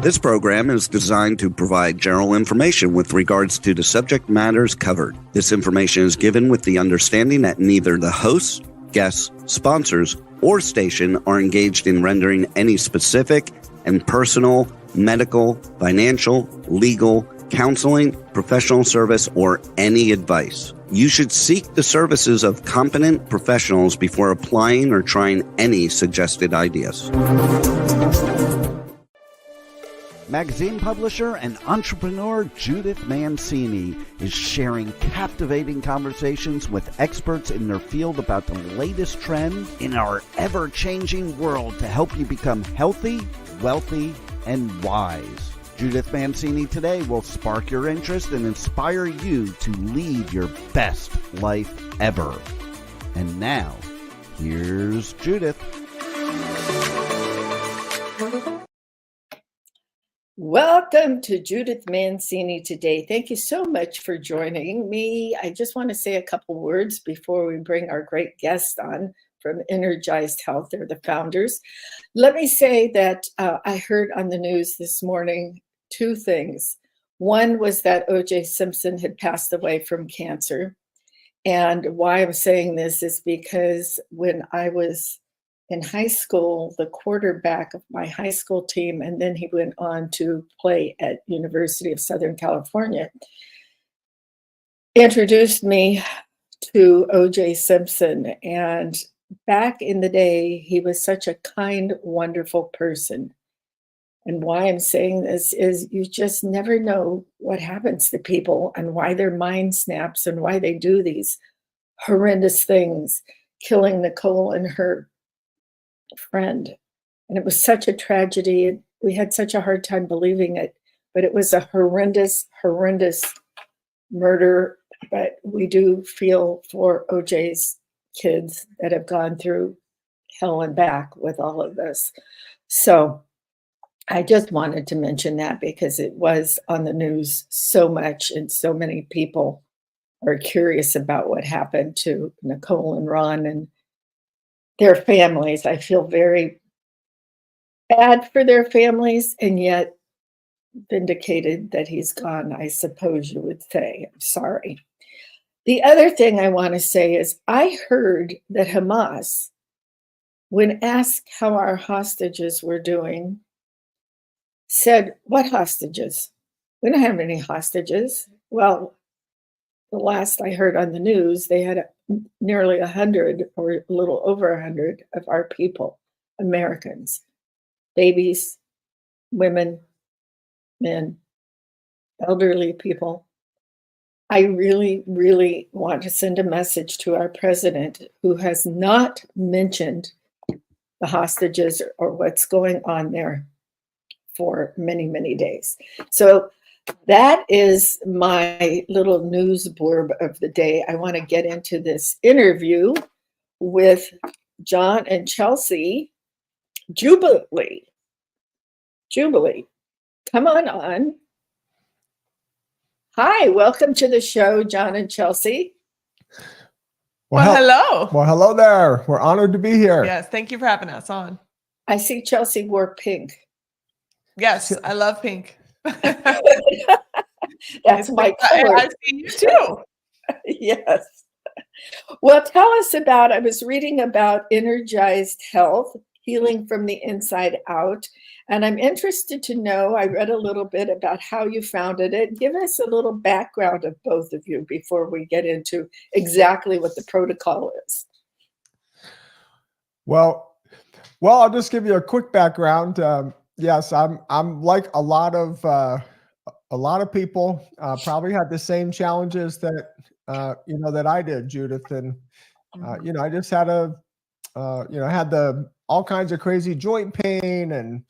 This program is designed to provide general information with regards to the subject matters covered. This information is given with the understanding that neither the hosts, guests, sponsors, or station are engaged in rendering any specific and personal, medical, financial, legal, counseling, professional service, or any advice. You should seek the services of competent professionals before applying or trying any suggested ideas. Magazine publisher and entrepreneur Judith Mancini is sharing captivating conversations with experts in their field about the latest trends in our ever-changing world to help you become healthy, wealthy, and wise. Judith Mancini Today will spark your interest and inspire you to lead your best life ever. And now, here's Judith. Welcome to Judith Mancini Today. Thank you so much for joining me. I just want to say a couple words before we bring our great guest on from Energized Health. They're the founders. Let me say that I heard on the news this morning two things. One was that O.J. Simpson had passed away from cancer. And why I'm saying this is because when I was in high school, the quarterback of my high school team, and then he went on to play at University of Southern California, introduced me to O.J. Simpson. And back in the day, he was such a kind, wonderful person. And why I'm saying this is you just never know what happens to people and why their mind snaps and why they do these horrendous things, killing Nicole and her friend. And it was such a tragedy. We had such a hard time believing it, but it was a horrendous murder. But we do feel for OJ's kids that have gone through hell and back with all of this. So I just wanted to mention that because it was on the news so much and so many people are curious about what happened to Nicole and Ron and their families. I feel very bad for their families and yet vindicated that he's gone, I suppose you would say. I'm sorry. The other thing I want to say is I heard that Hamas, when asked how our hostages were doing, said, "What hostages? We don't have any hostages." Well, the last I heard on the news, they had nearly 100 or a little over 100 of our people, Americans, babies, women, men, elderly people. I really, really want to send a message to our president who has not mentioned the hostages or what's going on there for many, many days. So that is my little news blurb of the day. I want to get into this interview with John and Chelsea Jubilee. Come on. Hi, welcome to the show, John and Chelsea. Well, hello. Well, hello there. We're honored to be here. Yes, thank you for having us on. I see Chelsea wore pink. Yes, I love pink. That's my color. I see you too. Yes. Well, tell us about, I was reading about Energized Health, healing from the inside out. And I'm interested to know, I read a little bit about how you founded it. Give us a little background of both of you before we get into exactly what the protocol is. Well, I'll just give you a quick background. Yes, I'm like a lot of people probably had the same challenges that that I did, Judith, and I just had all kinds of crazy joint pain, and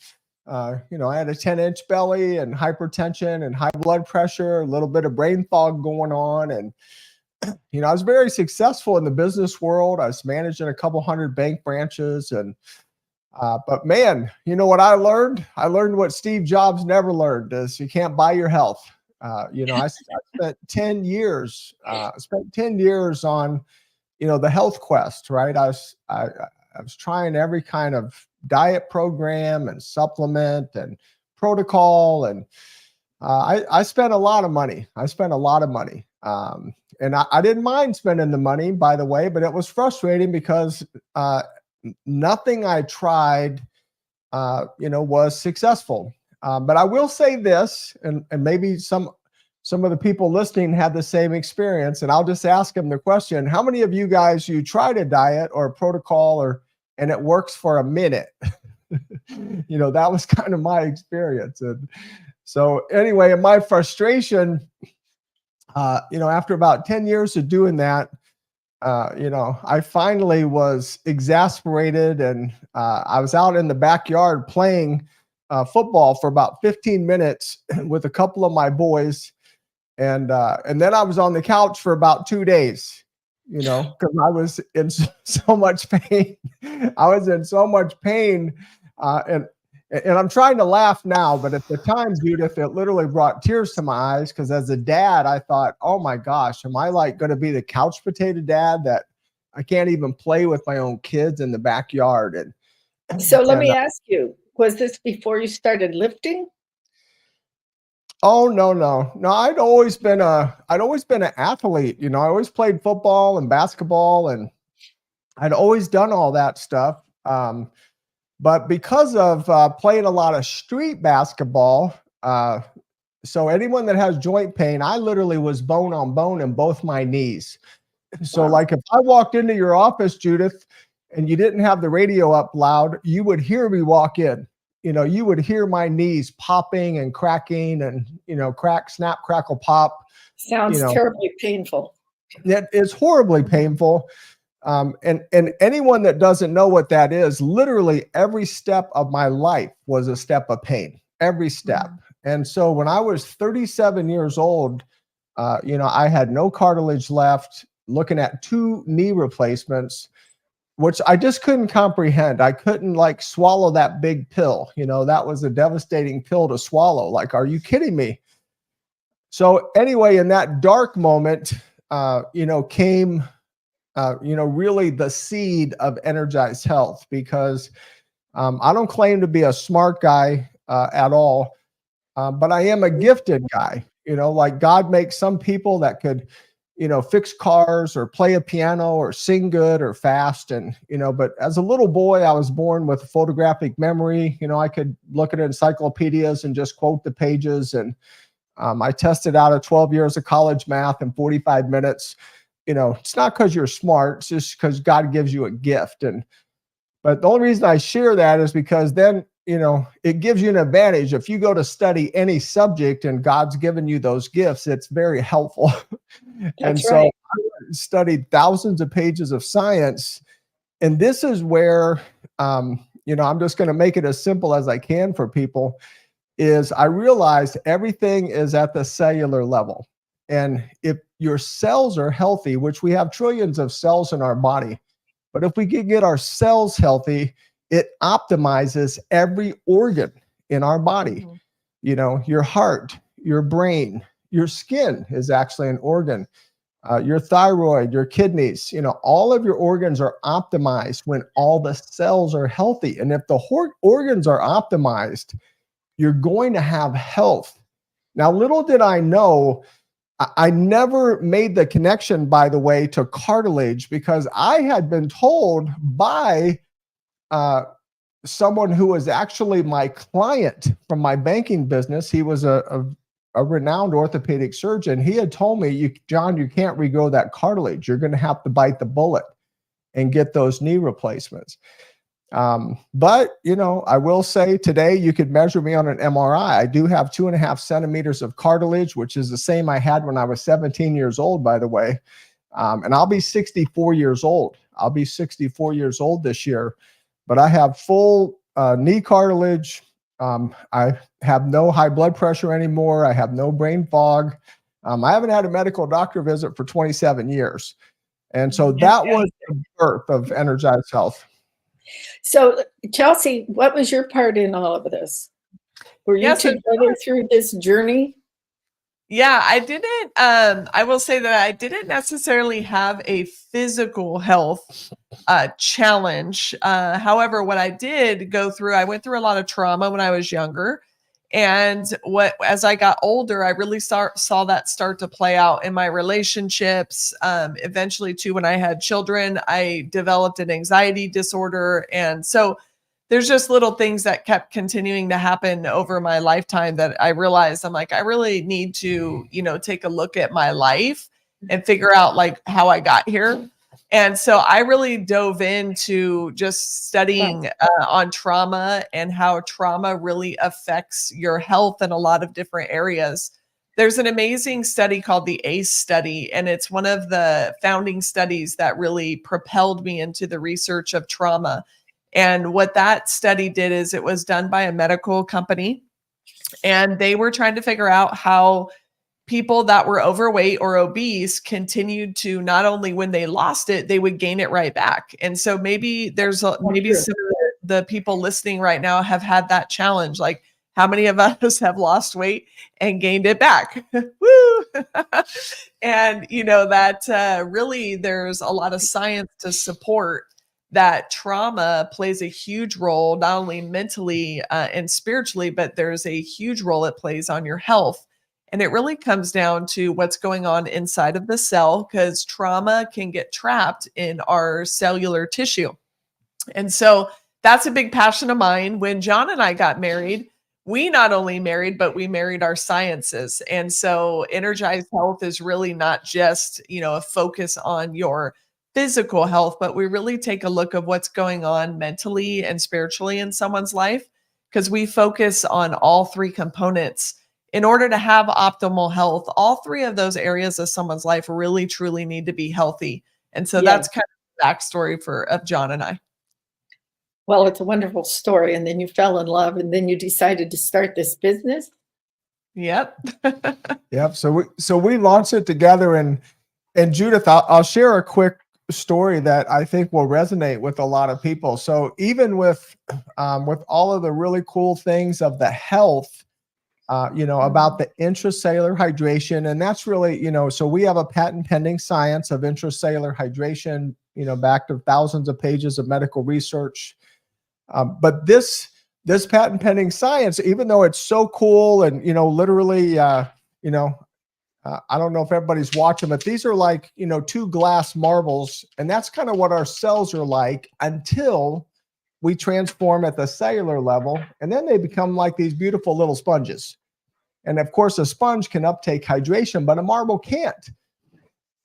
I had a 10-inch belly and hypertension and high blood pressure, a little bit of brain fog going on, and I was very successful in the business world. I was managing a couple hundred bank branches, and but man, you know what I learned? I learned what Steve Jobs never learned: is you can't buy your health. I spent 10 years. Spent 10 years on, the health quest. Right? I was trying every kind of diet program and supplement and protocol, and I spent a lot of money. And I didn't mind spending the money, by the way, but it was frustrating because nothing I tried, was successful. But I will say this, and maybe some of the people listening had the same experience, and I'll just ask them the question: how many of you guys, you tried a diet or a protocol and it works for a minute? That was kind of my experience. And so anyway, in my frustration, after about 10 years of doing that, I finally was exasperated, and I was out in the backyard playing football for about 15 minutes with a couple of my boys. And then I was on the couch for about 2 days, because I was in so much pain. I was in so much pain. And I'm trying to laugh now, but at the time, Judith, it literally brought tears to my eyes, because as a dad, I thought, oh my gosh, am I like going to be the couch potato dad that I can't even play with my own kids in the backyard? So let me ask you, was this before you started lifting? Oh, no. I'd always been an athlete. I always played football and basketball, and I'd always done all that stuff. But because of playing a lot of street basketball, so anyone that has joint pain, I literally was bone on bone in both my knees. So like if I walked into your office, Judith, and you didn't have the radio up loud, you would hear me walk in. You would hear my knees popping and cracking and, crack, snap, crackle, pop. Sounds terribly painful. It's horribly painful. And anyone that doesn't know what that is, literally every step of my life was a step of pain, every step. And so when I was 37 years old, I had no cartilage left, looking at 2 knee replacements, which I just couldn't comprehend. I couldn't swallow that big pill. That was a devastating pill to swallow. Like, are you kidding me? So anyway, in that dark moment, came really the seed of Energized Health, because I don't claim to be a smart guy at all, but I am a gifted guy. Like God makes some people that could, fix cars or play a piano or sing good or fast. And, but as a little boy, I was born with a photographic memory. I could look at encyclopedias and just quote the pages. And I tested out of 12 years of college math in 45 minutes. It's not because you're smart, it's just because God gives you a gift. But the only reason I share that is because then, it gives you an advantage. If you go to study any subject and God's given you those gifts, it's very helpful. And so I studied thousands of pages of science. And this is where, I'm just going to make it as simple as I can for people, is I realized everything is at the cellular level. And if your cells are healthy, which we have trillions of cells in our body, but if we can get our cells healthy, it optimizes every organ in our body. Your heart, your brain, your skin is actually an organ, your thyroid, your kidneys, all of your organs are optimized when all the cells are healthy. And if the organs are optimized, you're going to have health. Now, little did I know, I never made the connection, by the way, to cartilage, because I had been told by someone who was actually my client from my banking business. He was a renowned orthopedic surgeon. He had told me, John, you can't regrow that cartilage. You're going to have to bite the bullet and get those knee replacements. But, I will say today you could measure me on an MRI. I do have 2.5 centimeters of cartilage, which is the same I had when I was 17 years old, by the way. And I'll be 64 years old. I'll be 64 years old this year, but I have full knee cartilage. I have no high blood pressure anymore. I have no brain fog. I haven't had a medical doctor visit for 27 years. And so that was the birth of Energized Health. So, Chelsea, what was your part in all of this? Were you together through this journey? Yeah, I didn't. I will say that I didn't necessarily have a physical health challenge. However, what I did go through, I went through a lot of trauma when I was younger. And as I got older, I really saw that start to play out in my relationships. Eventually, too, when I had children, I developed an anxiety disorder. And so there's just little things that kept continuing to happen over my lifetime that I realized I'm like, I really need to, take a look at my life and figure out like how I got here. And so I really dove into just studying on trauma and how trauma really affects your health in a lot of different areas. There's an amazing study called the ACE study, and it's one of the founding studies that really propelled me into the research of trauma. And what that study did is it was done by a medical company, and they were trying to figure out how people that were overweight or obese continued to, not only when they lost it, they would gain it right back. And so maybe some of the people listening right now have had that challenge. Like, how many of us have lost weight and gained it back? Woo! And that really there's a lot of science to support that trauma plays a huge role, not only mentally and spiritually, but there's a huge role it plays on your health. And it really comes down to what's going on inside of the cell, because trauma can get trapped in our cellular tissue. And so that's a big passion of mine. When John and I got married, we not only married, but we married our sciences. And so Energized Health is really not just, a focus on your physical health, but we really take a look of what's going on mentally and spiritually in someone's life, because we focus on all three components. In order to have optimal health, all three of those areas of someone's life really, truly need to be healthy. And so that's kind of the backstory of John and I. Well, it's a wonderful story. And then you fell in love, and then you decided to start this business. Yep. Yep. So we launched it together, and Judith, I'll share a quick story that I think will resonate with a lot of people. So even with all of the really cool things of the health, about the intracellular hydration. And that's really, so we have a patent pending science of intracellular hydration, backed of thousands of pages of medical research. But this patent pending science, even though it's so cool and, literally, I don't know if everybody's watching, but these are like, 2 glass marbles. And that's kind of what our cells are like until we transform at the cellular level. And then they become like these beautiful little sponges. And of course, a sponge can uptake hydration, but a marble can't.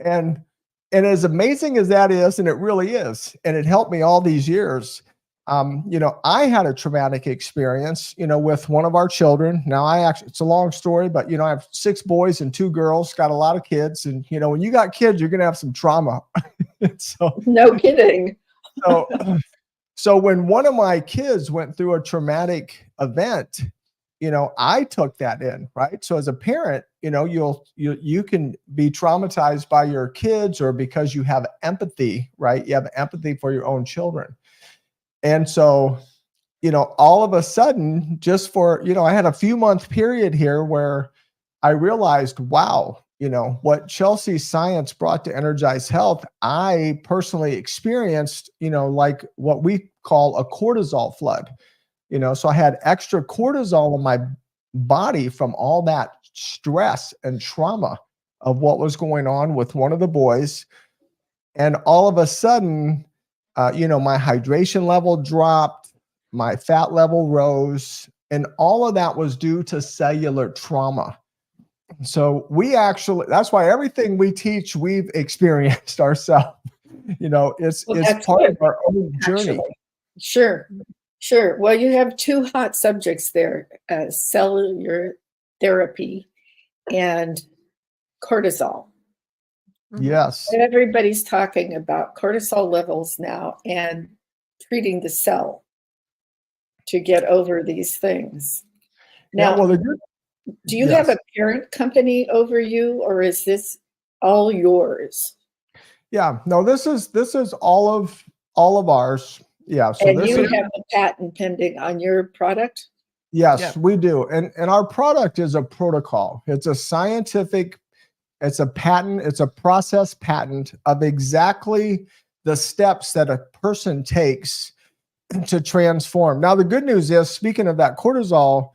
And as amazing as that is, and it really is, and it helped me all these years, I had a traumatic experience, with one of our children. Now it's a long story, but, I have 6 boys and 2 girls, got a lot of kids. And, when you got kids, you're going to have some trauma. So, no kidding. So when one of my kids went through a traumatic event, I took that in, right? So as a parent, you can be traumatized by your kids, or because you have empathy, right? You have empathy for your own children. And so, all of a sudden, just for, I had a few month period here where I realized, wow, what Chelsea's science brought to Energized Health, I personally experienced, like what we call a cortisol flood. So I had extra cortisol in my body from all that stress and trauma of what was going on with one of the boys. And all of a sudden, my hydration level dropped, my fat level rose, and all of that was due to cellular trauma. So that's why everything we teach, we've experienced ourselves. It's part of our own journey. Sure. Well, you have 2 hot subjects there, cellular therapy and cortisol. Yes. Everybody's talking about cortisol levels now and treating the cell to get over these things. Now, do you have a parent company over you, or is this all yours? Yeah, no, this is all of ours. Yeah. So and you have a patent pending on your product? Yes, we do. And our product is a protocol. It's a scientific, it's a patent, it's a process patent of exactly the steps that a person takes to transform. Now, the good news is, speaking of that cortisol,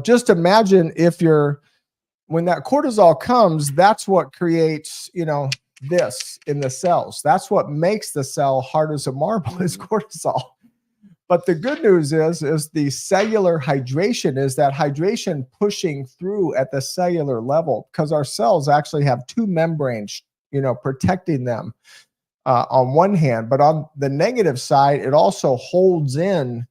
just imagine when that cortisol comes, that's what creates, this in the cells. That's what makes the cell hard as a marble is cortisol. But the good news is the cellular hydration is that hydration pushing through at the cellular level, because our cells actually have two membranes, protecting them on one hand, but on the negative side, it also holds in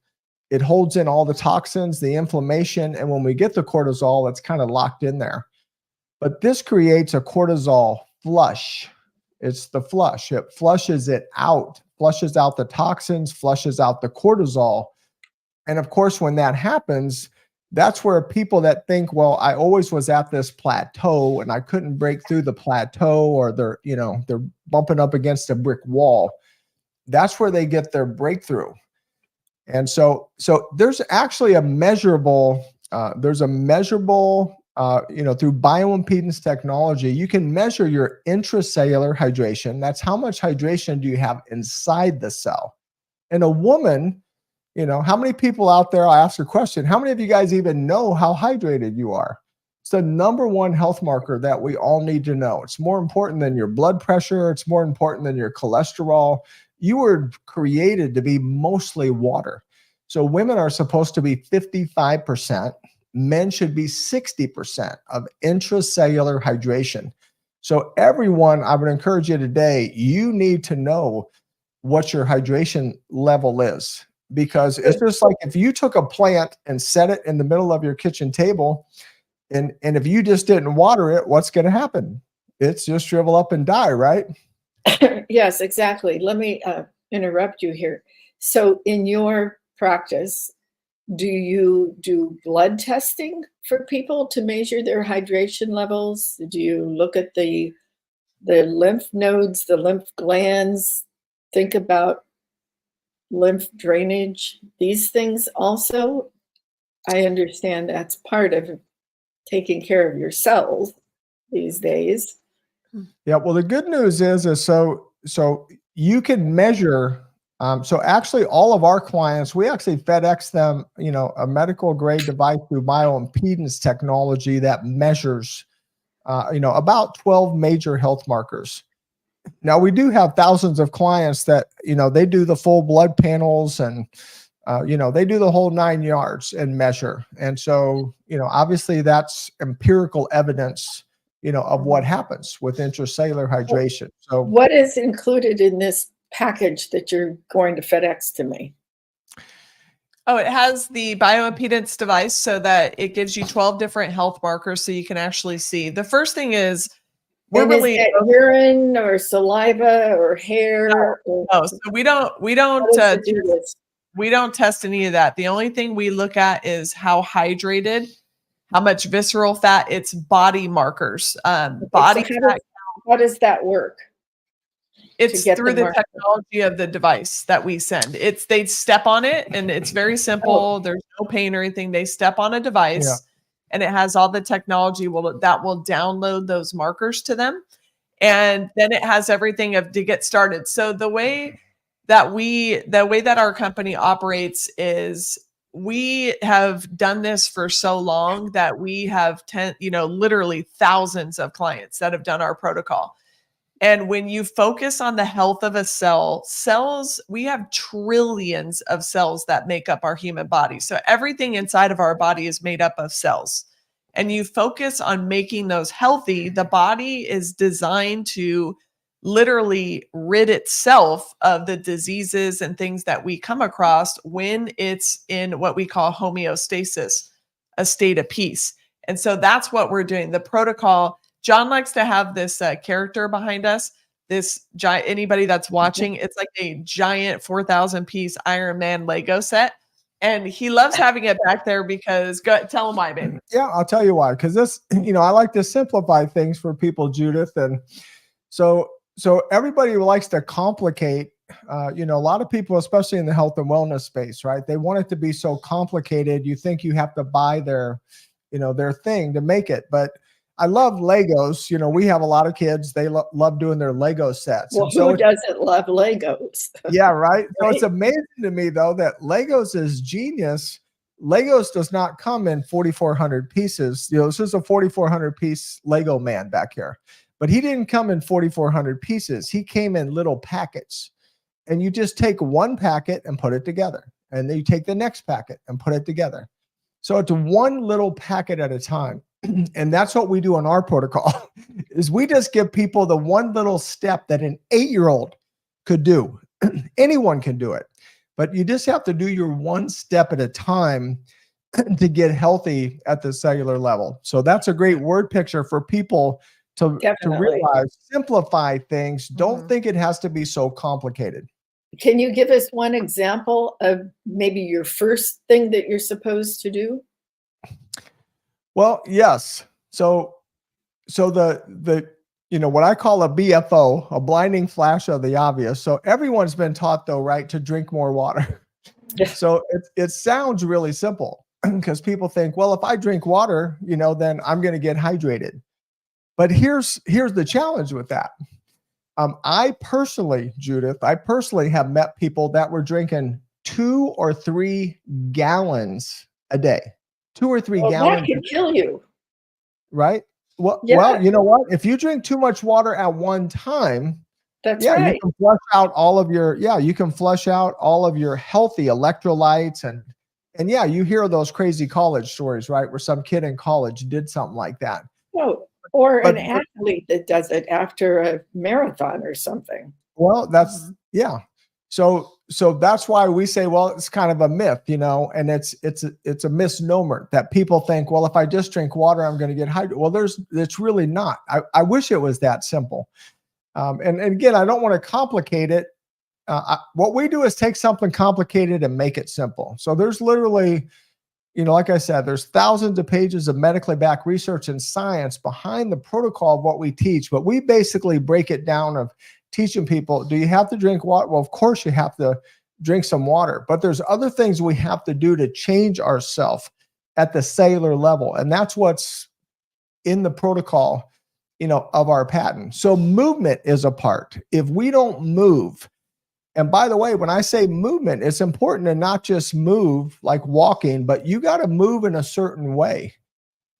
all the toxins, the inflammation. And when we get the cortisol, it's kind of locked in there. But this creates a cortisol flush. It's the flush. It flushes it out, flushes out the toxins, flushes out the cortisol. And of course, when that happens, that's where people that think, well, I always was at this plateau and I couldn't break through the plateau, or they're bumping up against a brick wall. That's where they get their breakthrough. And so there's actually a measurable, through bioimpedance technology, you can measure your intracellular hydration. That's how much hydration do you have inside the cell. And a woman, how many people out there, I ask a question, how many of you guys even know how hydrated you are? It's the number one health marker that we all need to know. It's more important than your blood pressure. It's more important than your cholesterol. You were created to be mostly water. So women are supposed to be 55%. Men should be 60% of intracellular hydration. So everyone, I would encourage you today, you need to know what your hydration level is, because it's just like if you took a plant and set it in the middle of your kitchen table, and if you just didn't water it, what's going to happen? It's just shrivel up and die, right? Yes, exactly. Let me interrupt you here. So in your practice, do you do blood testing for people to measure their hydration levels? Do you look at the lymph nodes, the lymph glands, think about lymph drainage, these things also? I understand that's part of taking care of your cells these days. Yeah, well, the good news is so you can measure. So actually, all of our clients, we actually FedEx them, a medical grade device through bioimpedance technology that measures, about 12 major health markers. Now, we do have thousands of clients that, they do the full blood panels and, they do the whole 9 yards and measure. And so, obviously that's empirical evidence, of what happens with intracellular hydration. So what is included in this package that you're going to FedEx to me? Oh, it has the bioimpedance device so that it gives you 12 different health markers so you can actually see. The first thing is Is that urine or saliva or hair? No, so we don't test any of that. The only thing we look at is how hydrated, how much visceral fat, it's body markers. Body fat. How does that work? It's through the technology of the device that we send. They step on it and it's very simple. There's no pain or anything. They step on a device and it has all the technology that will download those markers to them. And then it has everything to get started. So the way that our company operates is we have done this for so long that we have literally thousands of clients that have done our protocol. And when you focus on the health of a cells, we have trillions of cells that make up our human body. So everything inside of our body is made up of cells. And you focus on making those healthy, the body is designed to literally rid itself of the diseases and things that we come across when it's in what we call homeostasis, a state of peace. And so that's what we're doing. The protocol, John likes to have this character behind us, this giant, anybody that's watching, it's like a giant 4,000 piece Iron Man Lego set. And he loves having it back there because, tell him why, baby. Yeah, I'll tell you why. Because this, I like to simplify things for people, Judith. And so everybody likes to complicate, a lot of people, especially in the health and wellness space, right? They want it to be so complicated. You think you have to buy their thing to make it. But I love Legos. We have a lot of kids. They love doing their Lego sets. Well, who doesn't love Legos? Yeah, right. So it's amazing to me, though, that Legos is genius. Legos does not come in 4,400 pieces. This is a 4,400 piece Lego man back here, but he didn't come in 4,400 pieces. He came in little packets, and you just take one packet and put it together. And then you take the next packet and put it together. So it's one little packet at a time. And that's what we do in our protocol is we just give people the one little step that an 8-year-old could do. Anyone can do it, but you just have to do your one step at a time to get healthy at the cellular level. So that's a great word picture for people to realize, simplify things. Don't think it has to be so complicated. Can you give us one example of maybe your first thing that you're supposed to do? Well, yes. So the what I call a BFO, a blinding flash of the obvious. So everyone's been taught, though, right, to drink more water. So it sounds really simple because people think, well, if I drink water, then I'm going to get hydrated. But here's the challenge with that. I personally, Judith, have met people that were drinking 2 or 3 gallons a day. 2 or 3 gallons. That can kill you. Right? Well, you know what? If you drink too much water at one time, that's right. You can flush out all of your healthy electrolytes and you hear those crazy college stories, right? Where some kid in college did something like that. Oh, or an athlete that does it after a marathon or something. Well, that's So that's why we say, well, it's kind of a myth, and it's a misnomer that people think, well, if I just drink water, I'm going to get hydrated. Well, it's really not. I wish it was that simple. And again, I don't want to complicate it. What we do is take something complicated and make it simple. So there's literally, like I said, there's thousands of pages of medically backed research and science behind the protocol of what we teach, but we basically break it down of teaching people, do you have to drink water? Well, of course you have to drink some water, but there's other things we have to do to change ourselves at the cellular level. And that's what's in the protocol, of our patent. So movement is a part. If we don't move, and by the way, when I say movement, it's important to not just move like walking, but you got to move in a certain way.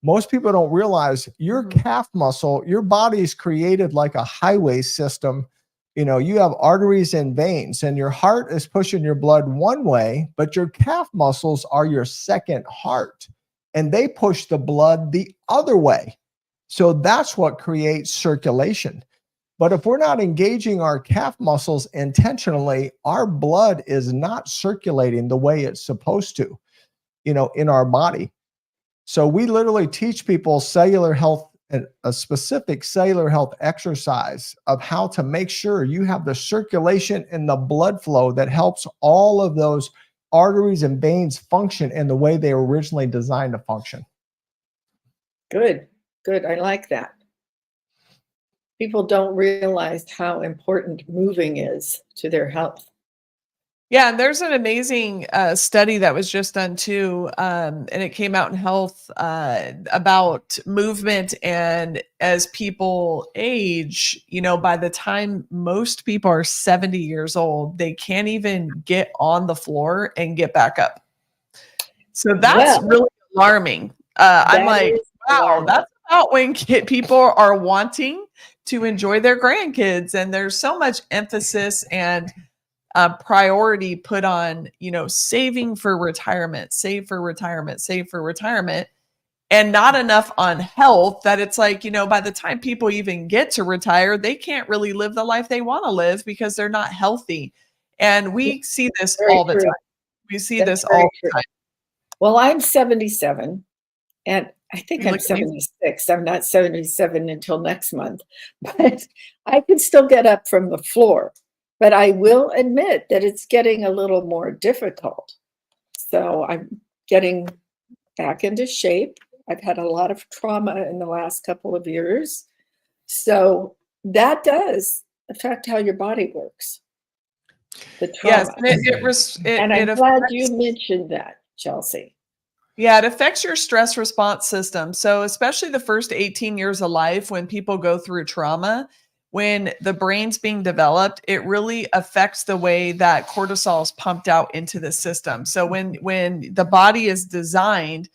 Most people don't realize your calf muscle, your body is created like a highway system. You have arteries and veins, and your heart is pushing your blood one way, but your calf muscles are your second heart, and they push the blood the other way. So that's what creates circulation. But if we're not engaging our calf muscles intentionally, our blood is not circulating the way it's supposed to, in our body. So we literally teach people cellular health, a specific cellular health exercise of how to make sure you have the circulation and the blood flow that helps all of those arteries and veins function in the way they were originally designed to function. Good. I like that. People don't realize how important moving is to their health. Yeah, and there's an amazing study that was just done too, and it came out in Health about movement. And as people age, by the time most people are 70 years old, they can't even get on the floor and get back up. So that's really alarming. I'm like, wow, that's about when people are wanting to enjoy their grandkids. And there's so much emphasis and priority put on, saving for retirement, save for retirement, and not enough on health that it's like, by the time people even get to retire, they can't really live the life they want to live because they're not healthy. And we see this all the time. We see this all the time. Well, I'm 77 and I think I'm 76. I'm not 77 until next month, but I can still get up from the floor. But I will admit that it's getting a little more difficult. So I'm getting back into shape. I've had a lot of trauma in the last couple of years. So that does affect how your body works. The trauma. Yes, and I'm glad you mentioned that, Chelsea. Yeah, it affects your stress response system. So especially the first 18 years of life when people go through trauma, when the brain's being developed, it really affects the way that cortisol is pumped out into the system. So when the body is designed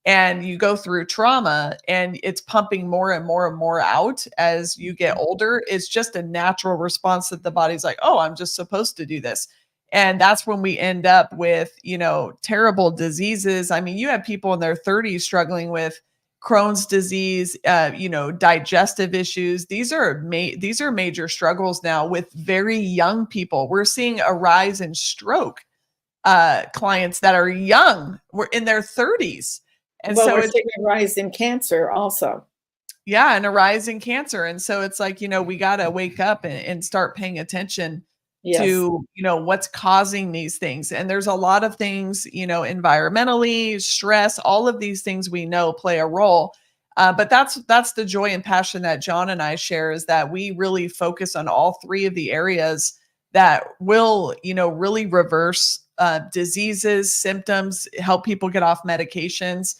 and you go through trauma and it's pumping more and more and more out as you get older, it's just a natural response that the body's like, oh, I'm just supposed to do this. And that's when we end up with, terrible diseases. I mean, you have people in their 30s struggling with Crohn's disease, digestive issues. These are major struggles now with very young people. We're seeing a rise in stroke clients that are young. We're in their 30s. And well, so we're it's seeing a rise in cancer also. Yeah, and a rise in cancer. And so it's like, we got to wake up and start paying attention to, what's causing these things. And there's a lot of things, environmentally, stress, all of these things we know play a role. But that's the joy and passion that John and I share, is that we really focus on all three of the areas that will, really reverse diseases, symptoms, help people get off medications,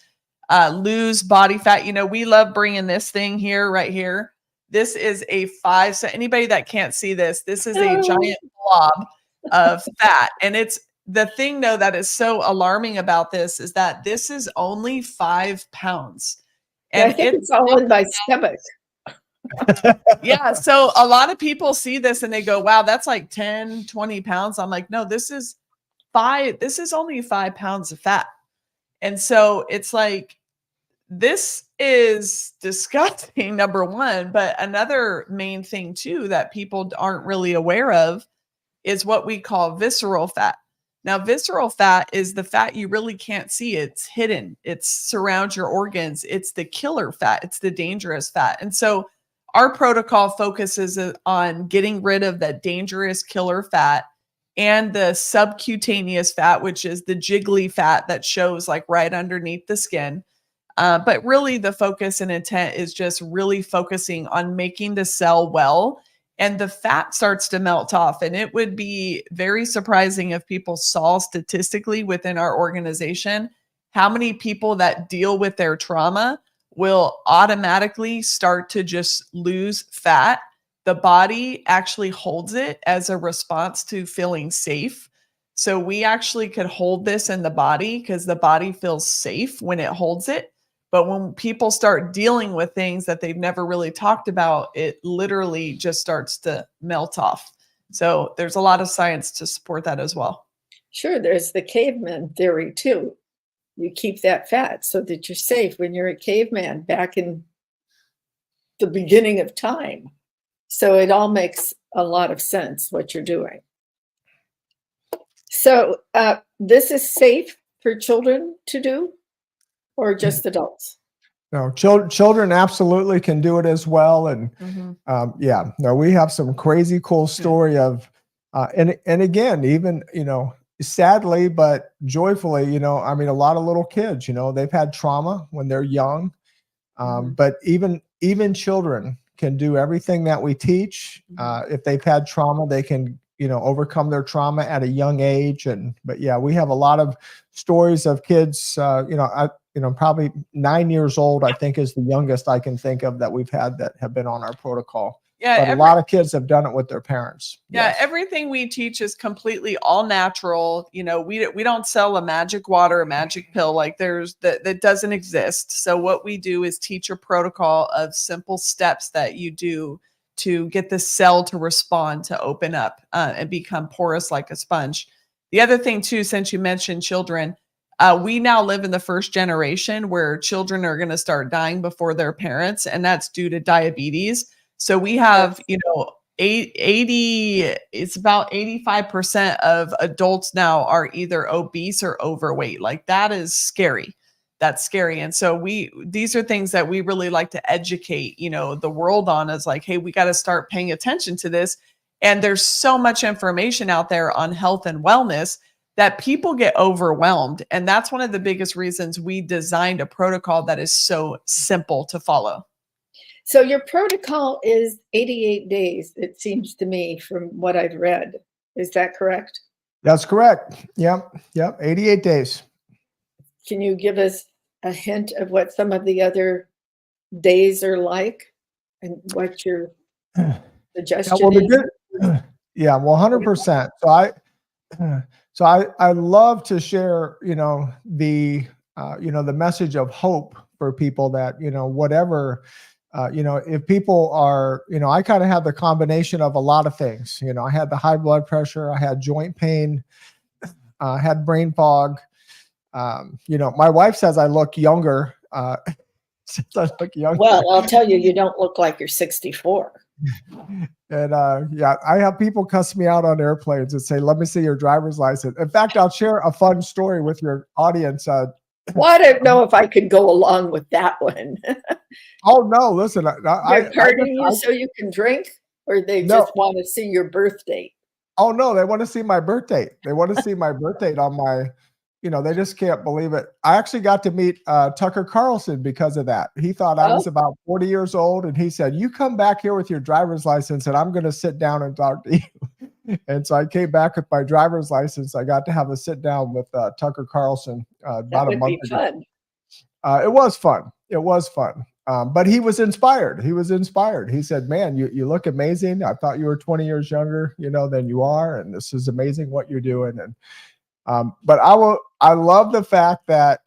lose body fat. We love bringing this thing here, right here. This is a 5. So anybody that can't see this is a giant blob of fat. And it's the thing, though, that is so alarming about this is that this is only 5 pounds. And I think it's all in my stomach. Yeah. So a lot of people see this and they go, wow, that's like 10, 20 pounds. I'm like, no, this is only 5 pounds of fat. And so it's like, this is disgusting, number one. But another main thing too that people aren't really aware of is what we call visceral fat. Now, visceral fat is the fat you really can't see. It's hidden. It surrounds your organs. It's the killer fat. It's the dangerous fat. And so our protocol focuses on getting rid of that dangerous killer fat and the subcutaneous fat, which is the jiggly fat that shows like right underneath the skin. But really the focus and intent is just really focusing on making the cell well, and the fat starts to melt off. And it would be very surprising if people saw statistically within our organization how many people that deal with their trauma will automatically start to just lose fat. The body actually holds it as a response to feeling safe. So we actually could hold this in the body because the body feels safe when it holds it. But when people start dealing with things that they've never really talked about, it literally just starts to melt off. So there's a lot of science to support that as well. Sure, there's the caveman theory too. You keep that fat so that you're safe when you're a caveman back in the beginning of time. So it all makes a lot of sense what you're doing. So this is safe for children to do, or just adults? No, children absolutely can do it as well. And we have some crazy cool story of, and again, even, sadly, but joyfully, a lot of little kids, they've had trauma when they're young, but even children can do everything that we teach. If they've had trauma, they can, overcome their trauma at a young age. But we have a lot of stories of kids, probably 9 years old, I think is the youngest I can think of that we've had that have been on our protocol. Yeah, but a lot of kids have done it with their parents. Yeah, yes. Everything we teach is completely all natural. We don't sell a magic water, a magic pill, like that doesn't exist. So what we do is teach a protocol of simple steps that you do to get the cell to respond, to open up and become porous like a sponge. The other thing too, since you mentioned children, we now live in the first generation where children are going to start dying before their parents, and that's due to diabetes. So we have, 80, it's about 85% of adults now are either obese or overweight. Like that is scary. That's scary. And so these are things that we really like to educate, the world on, is like, hey, we got to start paying attention to this. And there's so much information out there on health and wellness that people get overwhelmed. And that's one of the biggest reasons we designed a protocol that is so simple to follow. So your protocol is 88 days, it seems to me, from what I've read. Is that correct? That's correct. Yep. 88 days. Can you give us a hint of what some of the other days are like and what you're... suggestion well, is? yeah, well, 100%. So I love to share, the the message of hope for people that, whatever, if people are, I kind of have the combination of a lot of things. I had the high blood pressure, I had joint pain, I had brain fog. My wife says I look younger. Says I look younger. Well, I'll tell you, you don't look like you're 64. And yeah, I have people cuss me out on airplanes and say, "Let me see your driver's license." In fact, I'll share a fun story with your audience. Well, I don't know if I could go along with that one. Oh no, listen, They're partying you so you can drink, or they just want to see your birth date? Oh no, they want to see my birth date. They want to see my birth date on my, they just can't believe it. I actually got to meet Tucker Carlson because of that. He thought I was about 40 years old, and he said, "You come back here with your driver's license, and I'm going to sit down and talk to you." And so I came back with my driver's license. I got to have a sit down with Tucker Carlson about a month ago. Fun. It was fun. It was fun. But he was inspired. He was inspired. He said, "Man, you look amazing. I thought you were 20 years younger, than you are. And this is amazing what you're doing." And, but I love the fact that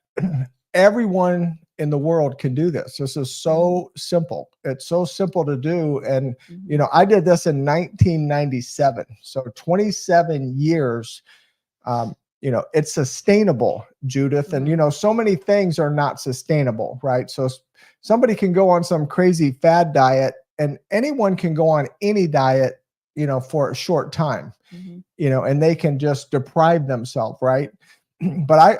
everyone in the world can do this. This is so simple. It's so simple to do. And, I did this in 1997. So 27 years, it's sustainable, Judith. And, so many things are not sustainable, right? So somebody can go on some crazy fad diet, and anyone can go on any diet, for a short time, and they can just deprive themselves, right? But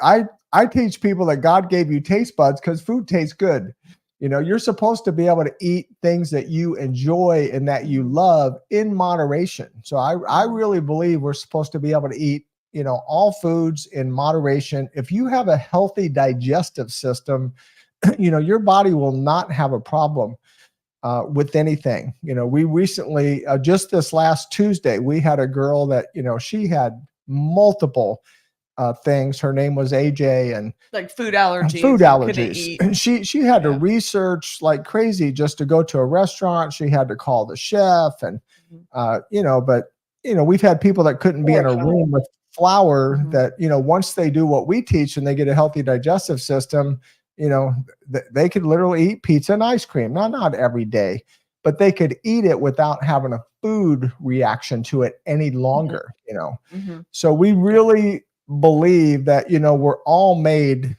I teach people that God gave you taste buds because food tastes good. You're supposed to be able to eat things that you enjoy and that you love in moderation. So I really believe we're supposed to be able to eat, all foods in moderation. If you have a healthy digestive system, your body will not have a problem with anything. We recently, just this last Tuesday, we had a girl that, she had multiple things. Her name was AJ, and like food allergies. Food allergies. She had to research like crazy just to go to a restaurant. She had to call the chef, and but we've had people that couldn't be in a room with flour that, once they do what we teach and they get a healthy digestive system, they could literally eat pizza and ice cream. Not every day, but they could eat it without having a food reaction to it any longer, So we really believe that, we're all made,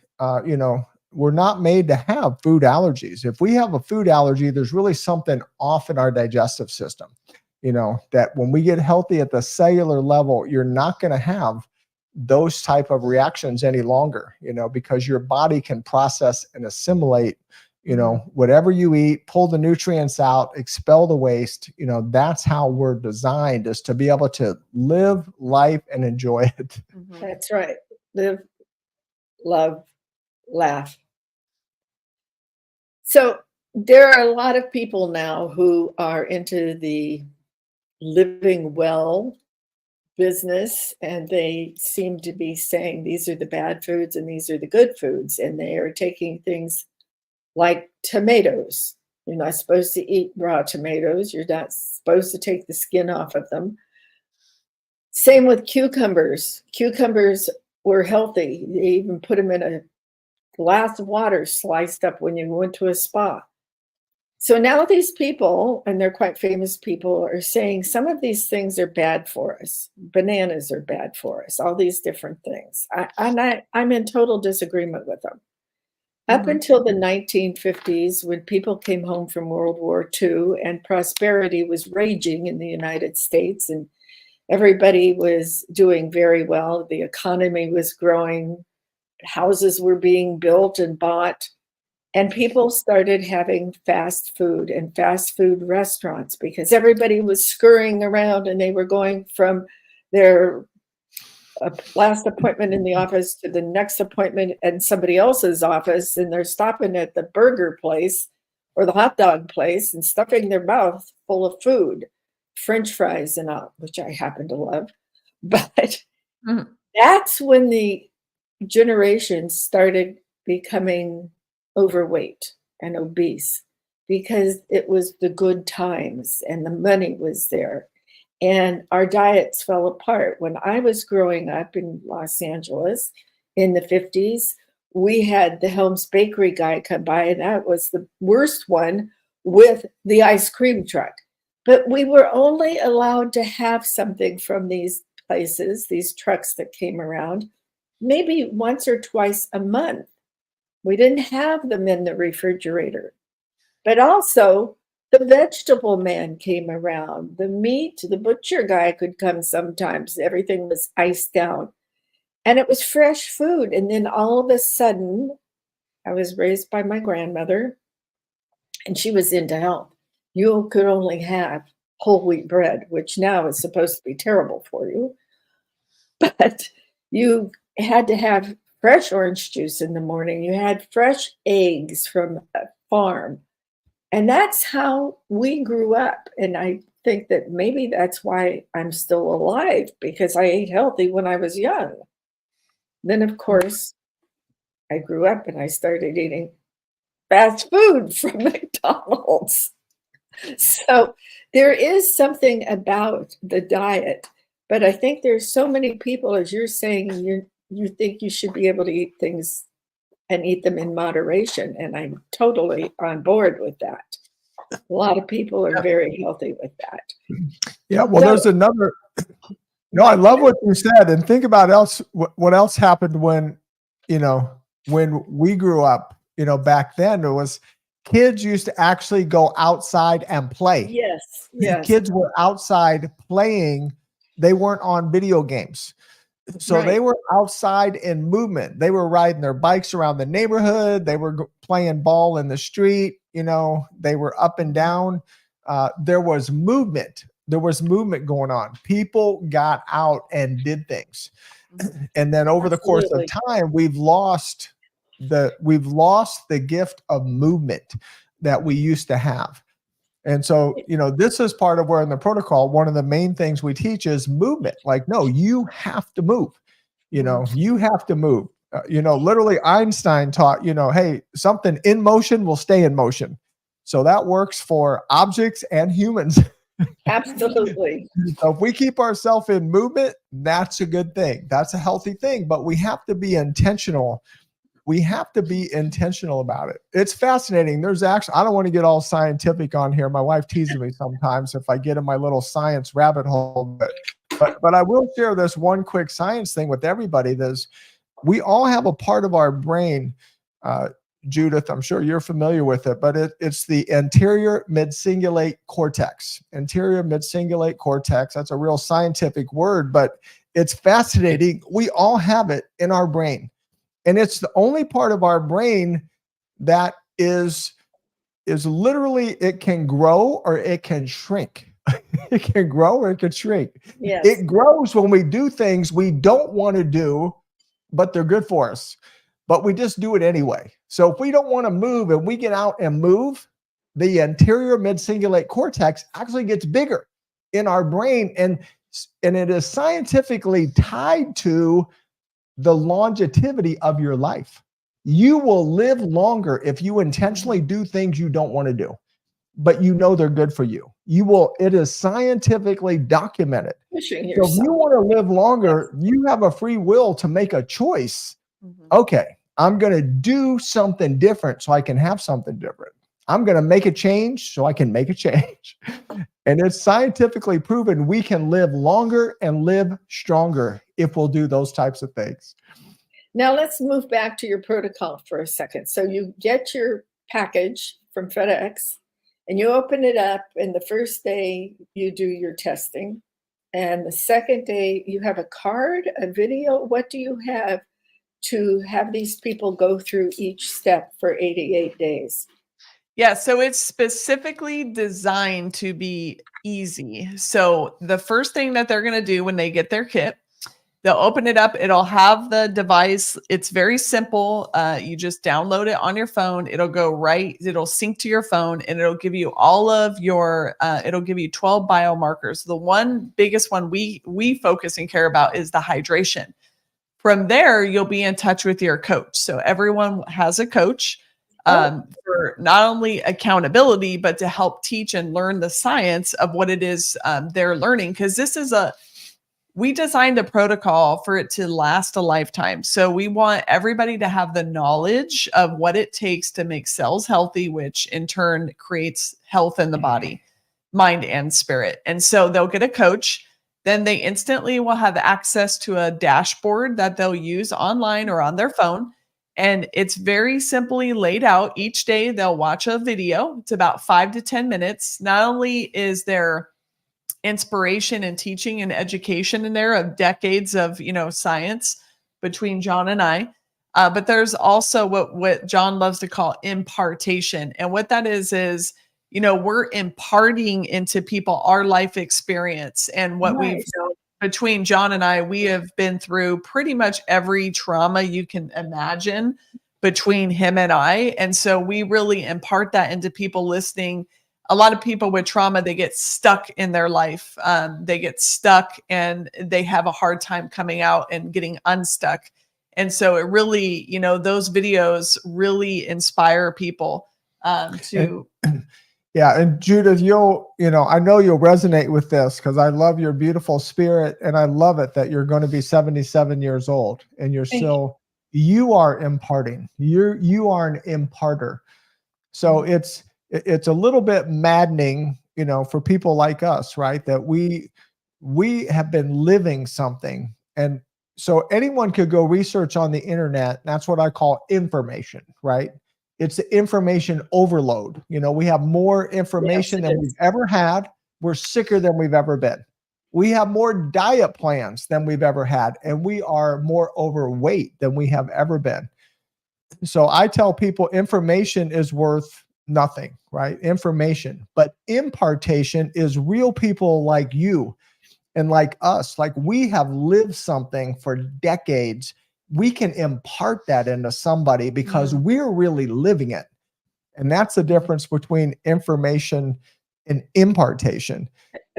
we're not made to have food allergies. If we have a food allergy, there's really something off in our digestive system, that when we get healthy at the cellular level, you're not going to have those type of reactions any longer, because your body can process and assimilate, whatever you eat, pull the nutrients out, expel the waste. That's how we're designed, is to be able to live life and enjoy it. That's right. Live, love, laugh. So there are a lot of people now who are into the living well business, and they seem to be saying these are the bad foods and these are the good foods, and they are taking things like tomatoes. You're not supposed to eat raw tomatoes. You're not supposed to take the skin off of them. Same with cucumbers. Cucumbers were healthy. They even put them in a glass of water sliced up when you went to a spa. So now these people, and they're quite famous people, are saying some of these things are bad for us. Bananas are bad for us, all these different things. I'm in total disagreement with them. Up until the 1950s, when people came home from World War II and prosperity was raging in the United States and everybody was doing very well, the economy was growing, houses were being built and bought, and people started having fast food and fast food restaurants because everybody was scurrying around and they were going from their last appointment in the office to the next appointment in somebody else's office, and they're stopping at the burger place or the hot dog place and stuffing their mouth full of food, French fries and all, which I happen to love. But that's when the generation started becoming overweight and obese, because it was the good times and the money was there. And our diets fell apart. When I was growing up in Los Angeles in the 50s, we had the Helms Bakery guy come by, and that was the worst one with the ice cream truck. But we were only allowed to have something from these places, these trucks that came around, maybe once or twice a month. We didn't have them in the refrigerator. But also, the vegetable man came around. The meat, the butcher guy could come sometimes. Everything was iced down. And it was fresh food. And then all of a sudden, I was raised by my grandmother, and she was into health. You could only have whole wheat bread, which now is supposed to be terrible for you. But you had to have fresh orange juice in the morning. You had fresh eggs from a farm. And that's how we grew up. And I think that maybe that's why I'm still alive, because I ate healthy when I was young. Then, of course, I grew up and I started eating fast food from McDonald's. So there is something about the diet, but I think there's so many people, as you're saying, you think you should be able to eat things and eat them in moderation. And I'm totally on board with that. A lot of people are very healthy with that. Yeah, well, there's another. No, I love what you said, and think about what else happened when we grew up. Back then, it was kids used to actually go outside and play. Yes. Kids were outside playing. They weren't on video games. So They were outside in movement. They were riding their bikes around the neighborhood. They were playing ball in the street. They were up and down. There was movement. There was movement going on. People got out and did things. And then over the course of time, we've lost the gift of movement that we used to have. And so, this is part of where in the protocol, one of the main things we teach is movement. Like, no, you have to move. You have to move. Literally Einstein taught, hey, something in motion will stay in motion. So that works for objects and humans. Absolutely. So if we keep ourselves in movement, that's a good thing. That's a healthy thing. But we have to be intentional. We have to be intentional about it. It's fascinating. There's actually, I don't want to get all scientific on here. My wife teases me sometimes if I get in my little science rabbit hole. But I will share this one quick science thing with everybody. We all have a part of our brain, Judith, I'm sure you're familiar with it, but it's the anterior midcingulate cortex. Anterior midcingulate cortex. That's a real scientific word, but it's fascinating. We all have it in our brain. And it's the only part of our brain that is literally, it can grow or it can shrink. It can grow or it can shrink. Yes. It grows when we do things we don't want to do, but they're good for us. But we just do it anyway. So if we don't want to move and we get out and move, the anterior midcingulate cortex actually gets bigger in our brain. And it is scientifically tied to the longevity of your life. You will live longer if you intentionally do things you don't want to do, but they're good for you. It is scientifically documented. So if you want to live longer, you have a free will to make a choice. Okay, I'm going to do something different so I can have something different. I'm going to make a change so I can make a change. And it's scientifically proven we can live longer and live stronger if we'll do those types of things. Now let's move back to your protocol for a second. So you get your package from FedEx and you open it up, and the first day you do your testing. And the second day you have a card, a video. What do you have to have these people go through each step for 88 days? Yeah, so it's specifically designed to be easy. So the first thing that they're going to do when they get their kit, they'll open it up. It'll have the device. It's very simple. You just download it on your phone. It'll sync to your phone, and it'll give you all of your, it'll give you 12 biomarkers. The biggest one we focus and care about is the hydration. From there, you'll be in touch with your coach. So everyone has a coach. for not only accountability, but to help teach and learn the science of what it is they're learning. Because we designed a protocol for it to last a lifetime. So we want everybody to have the knowledge of what it takes to make cells healthy, which in turn creates health in the body, mind, and spirit. And so they'll get a coach. Then they instantly will have access to a dashboard that they'll use online or on their phone. And it's very simply laid out. Each day they'll watch a video. It's about 5 to 10 minutes. Not only is there inspiration and teaching and education in there of decades of, science between John and I, but there's also what John loves to call impartation. And what that is, we're imparting into people our life experience and what we've done. Between John and I, we have been through pretty much every trauma you can imagine between him and I. And so we really impart that into people listening. A lot of people with trauma, they get stuck in their life. They get stuck and they have a hard time coming out and getting unstuck. And so it really, those videos really inspire people to. Yeah. And Judith, I know you'll resonate with this because I love your beautiful spirit. And I love it that you're going to be 77 years old and you are imparting. You are an imparter. So it's a little bit maddening, for people like us, right? That we have been living something. And so anyone could go research on the internet. That's what I call information, right? It's the information overload. We have more information than we've ever had. We're sicker than we've ever been. We have more diet plans than we've ever had. And we are more overweight than we have ever been. So I tell people information is worth nothing, right? Information, but impartation is real people like you and like us. Like we have lived something for decades. We can impart that into somebody because we're really living it. And that's the difference between information and impartation.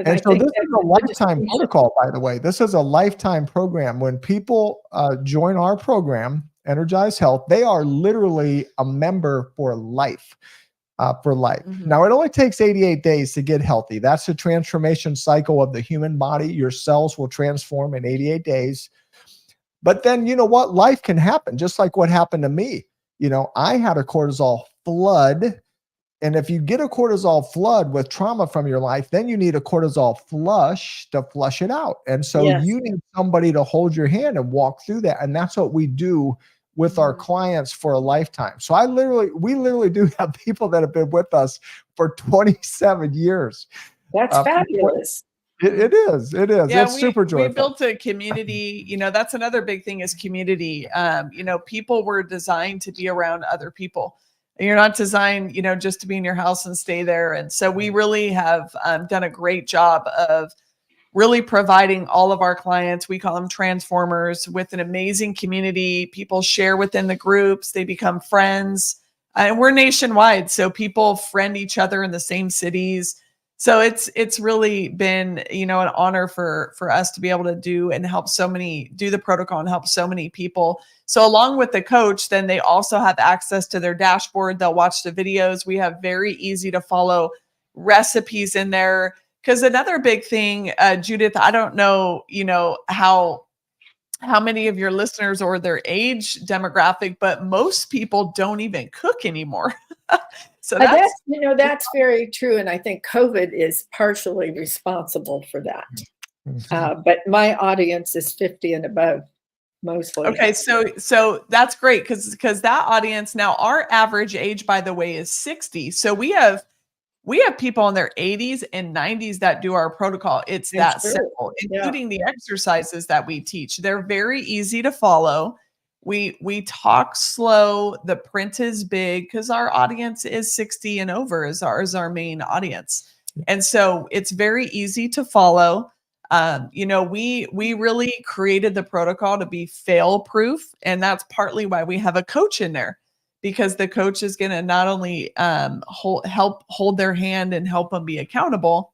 And so this is a lifetime protocol, by the way. This is a lifetime program. When people join our program, Energized Health, they are literally a member for life. Now, it only takes 88 days to get healthy. That's the transformation cycle of the human body. Your cells will transform in 88 days. But then, you know what? Life can happen, just like what happened to me. I had a cortisol flood. And if you get a cortisol flood with trauma from your life, then you need a cortisol flush to flush it out. And so you need somebody to hold your hand and walk through that. And that's what we do with our clients for a lifetime. So we literally do have people that have been with us for 27 years. That's fabulous. It is. Yeah, it's super joyful. We built a community. That's another big thing is community. People were designed to be around other people. You're not designed, just to be in your house and stay there. And so we really have done a great job of really providing all of our clients, we call them transformers, with an amazing community. People share within the groups, they become friends, and we're nationwide. So people friend each other in the same cities. So it's really been, an honor for us to be able to do the protocol and help so many people. So along with the coach, then they also have access to their dashboard. They'll watch the videos. We have very easy to follow recipes in there. Because another big thing, Judith, I don't know, how many of your listeners or their age demographic, but most people don't even cook anymore. So that's very true. And I think COVID is partially responsible for that. But my audience is 50 and above mostly. Okay. So that's great. Because that audience now, our average age, by the way, is 60. So we have people in their 80s and 90s that do our protocol. It's that simple, including the exercises that we teach. They're very easy to follow. We talk slow. The print is big because our audience is 60 and over is our main audience. And so it's very easy to follow. We really created the protocol to be fail proof. And that's partly why we have a coach in there, because the coach is going to not only help hold their hand and help them be accountable,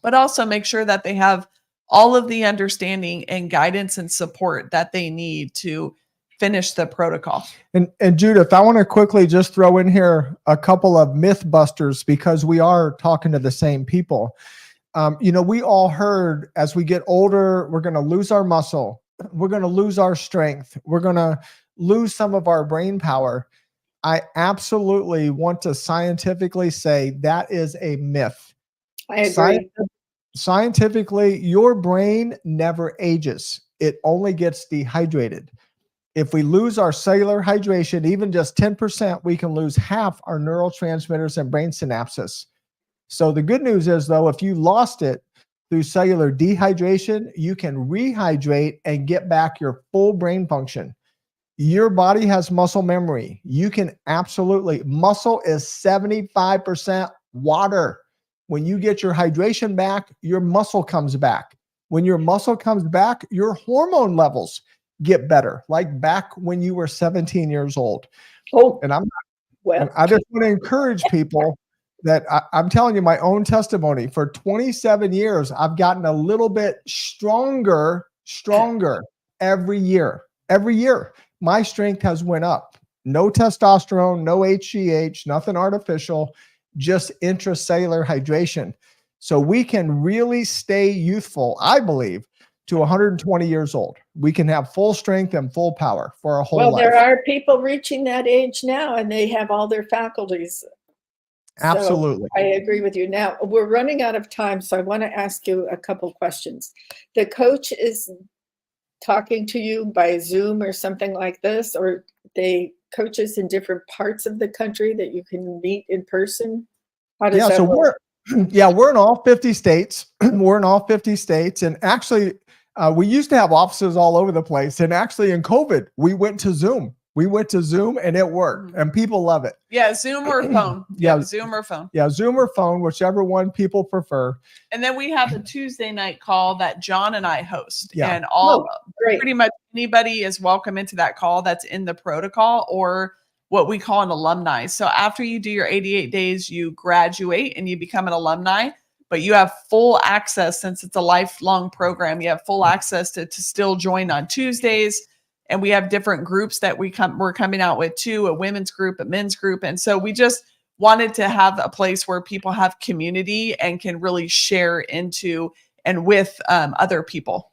but also make sure that they have all of the understanding and guidance and support that they need to finish the protocol. And Judith, I want to quickly just throw in here a couple of myth busters because we are talking to the same people. We all heard as we get older, we're going to lose our muscle. We're going to lose our strength. We're going to lose some of our brain power. I absolutely want to scientifically say that is a myth. I agree. Scientifically, your brain never ages. It only gets dehydrated. If we lose our cellular hydration, even just 10%, we can lose half our neurotransmitters and brain synapses. So the good news is, though, if you lost it through cellular dehydration, you can rehydrate and get back your full brain function. Your body has muscle memory. You can absolutely, muscle is 75% water. When you get your hydration back, your muscle comes back. When your muscle comes back, your hormone levels get better, like back when you were 17 years old. Oh, and I just want to encourage people that I'm telling you my own testimony. For 27 years, I've gotten a little bit stronger every year. Every year, my strength has went up. No testosterone, no HGH, nothing artificial, just intracellular hydration. So we can really stay youthful, I believe, to 120 years old. We can have full strength and full power for our whole life. Well, there are people reaching that age now and they have all their faculties. Absolutely. So I agree with you. Now, we're running out of time, so I want to ask you a couple questions. The coach is talking to you by Zoom or something like this, or they coaches in different parts of the country that you can meet in person? How does that work? We're in all 50 states. We're in all 50 states. And actually, we used to have offices all over the place. And actually in COVID, we went to Zoom. And it worked. And people love it. Yeah, Zoom or phone. Zoom or phone. Yeah, Zoom or phone, whichever one people prefer. And then we have a Tuesday night call that John and I host. Yeah. And pretty much anybody is welcome into that call that's in the protocol or what we call an alumni. So after you do your 88 days, you graduate and you become an alumni, but you have full access since it's a lifelong program. You have full access to still join on Tuesdays. And we have different groups that we're coming out with too, a women's group, a men's group. And so we just wanted to have a place where people have community and can really share into and with other people.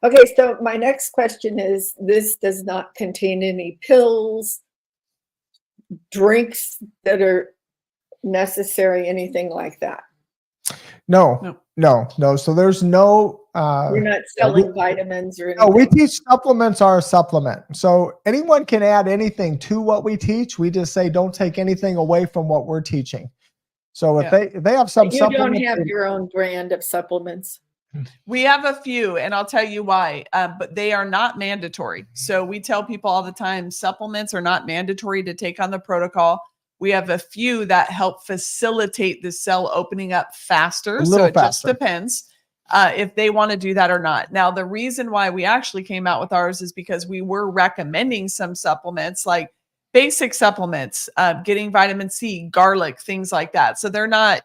Okay, so my next question is, this does not contain any pills, drinks that are necessary, anything like that? No. So there's no. You're not selling vitamins or anything? No, we teach supplements are a supplement. So anyone can add anything to what we teach. We just say don't take anything away from what we're teaching. So if they have some supplements. You don't have your own brand of supplements? We have a few, and I'll tell you why, but they are not mandatory. So we tell people all the time, supplements are not mandatory to take on the protocol. We have a few that help facilitate the cell opening up faster. Just depends if they want to do that or not. Now, the reason why we actually came out with ours is because we were recommending some supplements, like basic supplements, getting vitamin C, garlic, things like that. So they're not,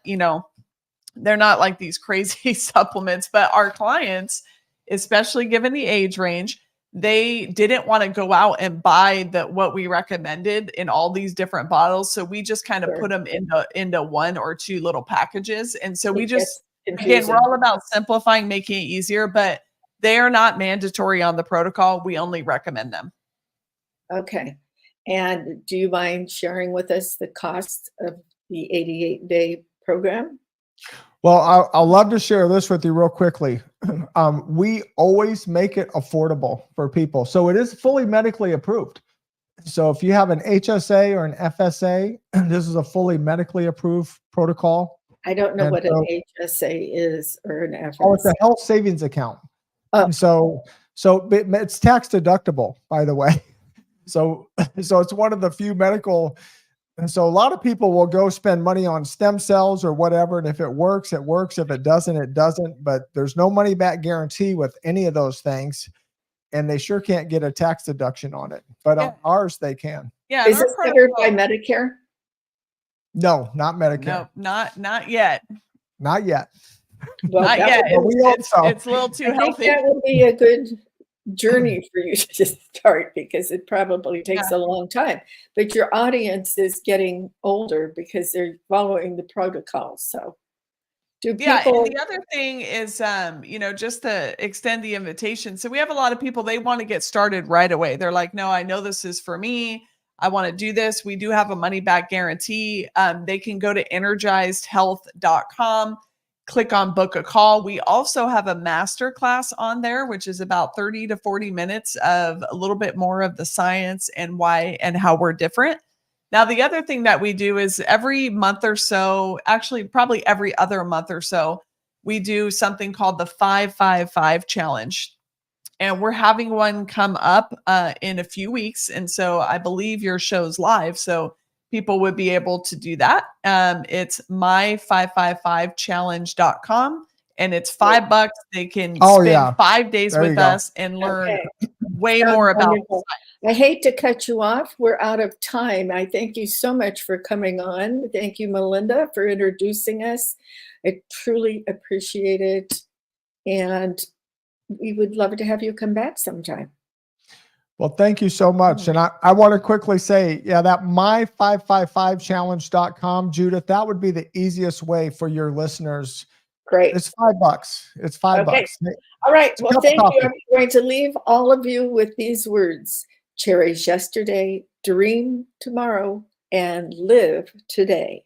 they're not like these crazy supplements, but our clients, especially given the age range, they didn't want to go out and buy what we recommended in all these different bottles. So we just kind of put them into one or two little packages. And so we just, again, we're all about simplifying, making it easier, but they are not mandatory on the protocol. We only recommend them. Okay. And do you mind sharing with us the cost of the 88-day program? Well, I'll love to share this with you real quickly. We always make it affordable for people. So it is fully medically approved. So if you have an HSA or an FSA, this is a fully medically approved protocol. I don't know what an HSA is or an FSA. Oh, it's a health savings account. So it's tax deductible, by the way. So it's one of the few medical. And so a lot of people will go spend money on stem cells or whatever. And if it works, it works. If it doesn't, it doesn't. But there's no money back guarantee with any of those things. And they sure can't get a tax deduction on it. But on ours, they can. Yeah. Is it covered by Medicare? No, not Medicare. No, not yet. Not yet. Well, not yet. We hope so. It's a little too healthy. That would be a good journey for you to start because it probably takes Yeah. a long time. But your audience is getting older because they're following the protocols. So do Yeah, people and the other thing is, just to extend the invitation. So we have a lot of people, they want to get started right away. They're like, no, I know this is for me. I want to do this. We do have a money back guarantee. They can go to energizedhealth.com, click on book a call. We also have a master class on there, which is about 30 to 40 minutes of a little bit more of the science and why and how we're different. Now, the other thing that we do is every month or so, actually, probably every other month or so, we do something called the 555 challenge. And we're having one come up in a few weeks. And so I believe your show's live. So people would be able to do that. It's my555challenge.com. And it's $5. They can spend 5 days There you with go. us and learn way Sounds more about wonderful. I hate to cut you off. We're out of time. I thank you so much for coming on. Thank you, Melinda, for introducing us. I truly appreciate it. And we would love to have you come back sometime. Well, thank you so much. And I want to quickly say, that my555challenge.com, Judith, that would be the easiest way for your listeners. Great. It's $5. It's $5. Okay. All right. Well, thank you. I'm going to leave all of you with these words. Cherish yesterday, dream tomorrow, and live today.